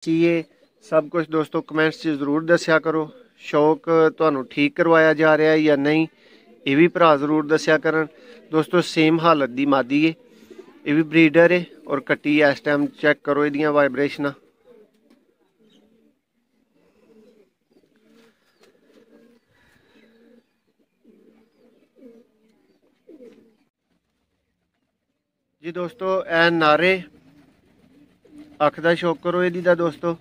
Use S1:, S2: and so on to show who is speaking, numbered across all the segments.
S1: ये सब कुछ दोस्तों कमेंट्स 'ਚ ਜ਼ਰੂਰ ਦੱਸਿਆ ਕਰੋ। ਸ਼ੌਕ ਤੁਹਾਨੂੰ ਠੀਕ ਕਰਵਾਇਆ ਜਾ ਰਿਹਾ ਜਾਂ ਨਹੀਂ, ਇਹ ਵੀ ਭਰਾ ਜ਼ਰੂਰ ਦੱਸਿਆ ਕਰਨ। ਦੋਸਤੋ ਸੇਮ ਹਾਲਤ ਦੀ ਮਾਦੀ ਏ, ਇਹ ਵੀ ਬਰੀਡਰ ਏ ਔਰ ਕੱਟੀ ਇਸ ਟਾਈਮ ਚੈੱਕ ਕਰੋ ਇਹਦੀਆਂ ਵਾਈਬ੍ਰੇਸ਼ਨਾਂ। जी दोस्तों ए नारे अख का शौक करो ਇਹਦੀ ਦਾ दोस्तों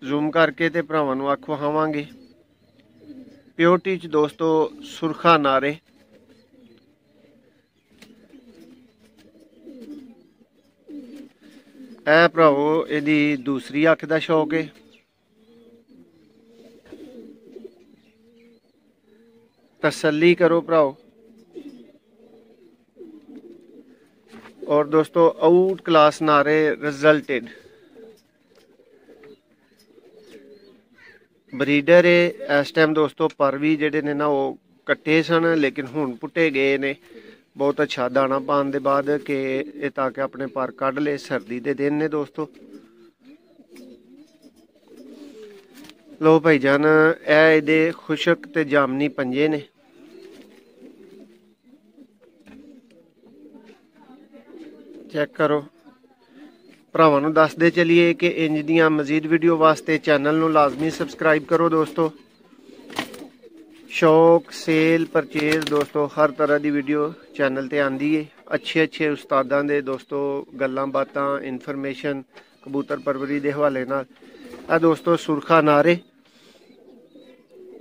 S1: ਜ਼ੂਮ ਕਰਕੇ ਤੇ ਭਰਾਵਾਂ ਨੂੰ ਅੱਖ ਵਹਾਵਾਂਗੇ। ਪਿਓਰਟੀ ਚ ਦੋਸਤੋ ਸੁਰਖਾ ਨਾਰੇ, ਇਹ ਭਰਾਵੋ ਇਹਦੀ ਦੂਸਰੀ ਅੱਖ ਦਾ ਸ਼ੌਕ ਹੈ। तसल्ली करो भराओ। और दोस्तों आउट क्लास नारे रिजल्टेड ब्रीडर है इस टाइम दोस्तों, पर भी जेडे ने ना वो कट्टे सन लेकिन हुण पुट्टे गए ने। बहुत अच्छा दाना पाने के बाद के ताकि अपने पर कढ़ ले। सर्दी के दिन ने दोस्तों। लो भाईजान ए खुशक ते जामनी पंजे ने। चेक करो। भरावां नूं दसदे चलिए कि इंज दियां मजीद वीडियो वास्ते चैनल नूं लाजमी सबसक्राइब करो दोस्तों। शौक सेल परचेज दोस्तों हर तरह की वीडियो चैनल ते आंदी है। अच्छे अच्छे उस्तादां दे दोस्तों गल्लां बातां इनफॉर्मेशन कबूतर परवरी के हवाले नाल। आ दोस्तों सुरखा नारे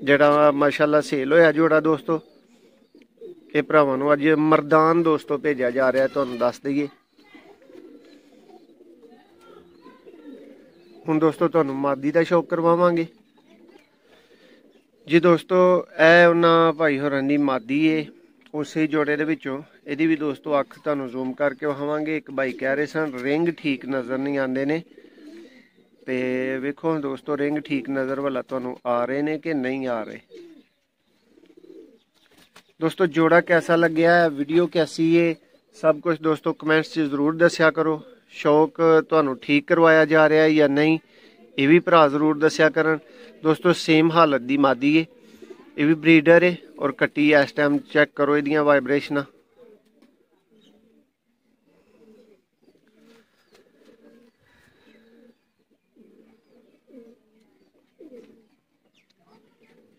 S1: जड़ा माशाल्लाह सेल होया जोड़ा दोस्तों। ये भरावां नूं अज मरदान दोस्तों भेजा जा रहा है, तुहानूं दस दईए। हुण दोस्तों तुहानूं मादी दा शौक करवावांगे जी दोस्तों। ए उन्हां भाई होरां दी मादी है, उस जोड़े दे विचों इहदी भी दोस्तों अख तुहानूं जूम करके वहावांगे। एक भाई कह रहे सन रिंग ठीक नज़र नहीं आते ने, ते वेखो दोस्तों रिंग ठीक नज़र वाला तुहानूं आ रहे ने कि नहीं आ रहे। दोस्तों जोड़ा कैसा लग्या है, वीडियो कैसी है, सब कुछ दोस्तों कमेंट्स 'ਚ ਜ਼ਰੂਰ ਦੱਸਿਆ ਕਰੋ। शौक तुहानूं ठीक करवाया जा रहा है या नहीं, ये भी भरा जरूर दस्या करन। दोस्तों सेम हालत की मादी है, ये भी ब्रीडर है और कट्टी इस टाइम चेक करो इहदियां वाइब्रेशनां।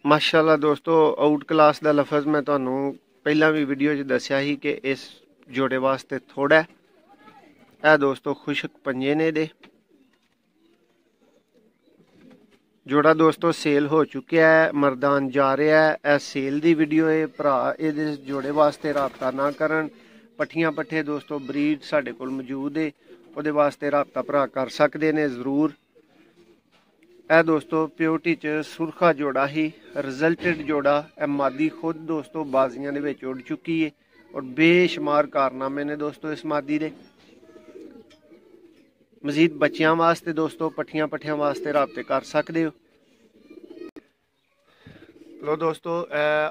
S1: माशाल्लाह दोस्तों आउट क्लास का लफज मैं तुहानूं पहला भी वीडियो 'ਚ दस्या ही कि इस जोड़े वास्ते थोड़ा है। यह दोस्तों खुशक पंजे ने दे जोड़ा दोस्तों सेल हो चुका है, मरदान जा रहा है। यह सेल की वीडियो है, भरा इहदे जोड़े वास्ते रबता ना करन। पट्ठियां पट्ठे दोस्तों ब्रीड साडे कोल मौजूद है, उहदे वास्ते रबता भरा कर सकते ने जरूर। यह दोस्तों प्योरिटी च सुरखा जोड़ा ही रिजल्टेड जोड़ा। यह मादी खुद दोस्तों बाजियां दे विच उड़ चुकी है और बेशुमार कारनामे ने दोस्तों इस मादी दे। मजीद बच्चों वास्ते दोस्तों पट्ठियां पट्ठियां वास्ते रबते कर सकते हो। लो दोस्तों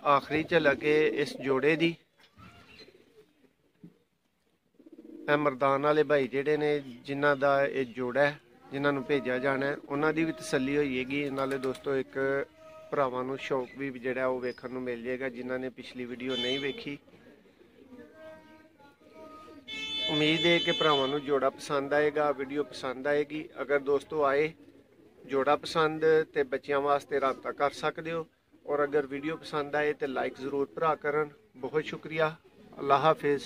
S1: आखिरी झलक है इस जोड़े दी। मरदान वाले भाई जेडे ने जिन्हां दा ये जोड़ा है, जिन्हां नूं भेजा जाना है, उन्हां दी भी तसल्ली होएगी। नाले दोस्तों एक भरावां नूं शौक भी जिहड़ा वो वेखण नूं मिल जाएगा जिन्हां ने पिछली वीडियो नहीं वेखी। उम्मीद है कि भरावां नूं जोड़ा पसंद आएगा, वीडियो पसंद आएगी। अगर दोस्तों आए जोड़ा पसंद तो बच्चों वास्ते रबता कर सकते हो, और अगर वीडियो पसंद आए तो लाइक ज़रूर भरा करन। बहुत शुक्रिया। अल्लाह हाफिज़।